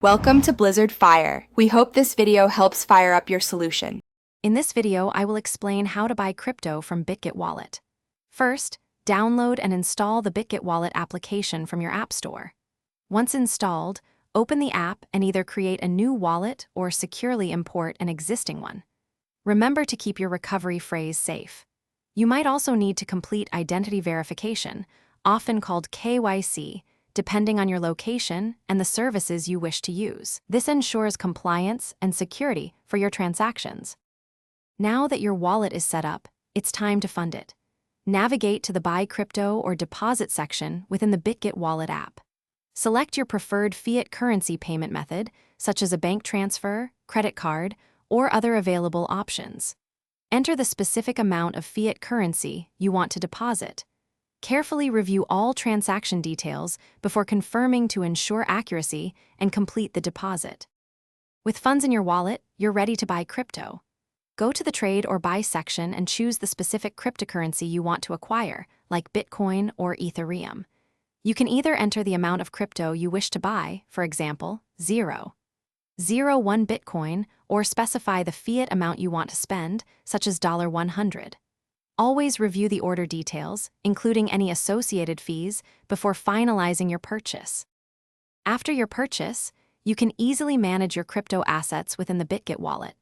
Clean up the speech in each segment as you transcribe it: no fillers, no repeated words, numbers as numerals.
Welcome to Blizzard Fire. We hope this video helps fire up your solution. In this video, I will explain how to buy crypto from Bitget wallet. First, download and install the Bitget wallet application from your App Store. Once installed, open the app and either create a new wallet or securely import an existing one. Remember to keep your recovery phrase safe. You might also need to complete identity verification, often called KYC, depending on your location and the services you wish to use. This ensures compliance and security for your transactions. Now that your wallet is set up, it's time to fund it. Navigate to the Buy Crypto or Deposit section within the Bitget Wallet app. Select your preferred fiat currency payment method, such as a bank transfer, credit card, or other available options. Enter the specific amount of fiat currency you want to deposit. Carefully review all transaction details before confirming to ensure accuracy and complete the deposit. With funds in your wallet, you're ready to buy crypto. Go to the Trade or Buy section and choose the specific cryptocurrency you want to acquire, like Bitcoin or Ethereum. You can either enter the amount of crypto you wish to buy, for example, 0.01 Bitcoin, or specify the fiat amount you want to spend, such as $100. Always review the order details, including any associated fees, before finalizing your purchase. After your purchase, you can easily manage your crypto assets within the Bitget wallet.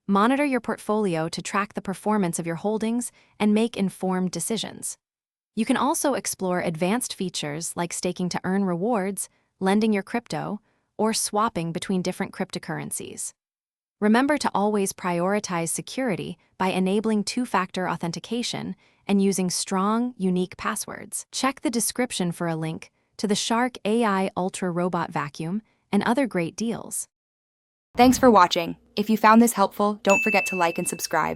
Monitor your portfolio to track the performance of your holdings and make informed decisions. You can also explore advanced features like staking to earn rewards, lending your crypto, or swapping between different cryptocurrencies. Remember to always prioritize security by enabling two-factor authentication and using strong, unique passwords. Check the description for a link to the Shark AI Ultra Robot Vacuum and other great deals. Thanks for watching. If you found this helpful, don't forget to like and subscribe.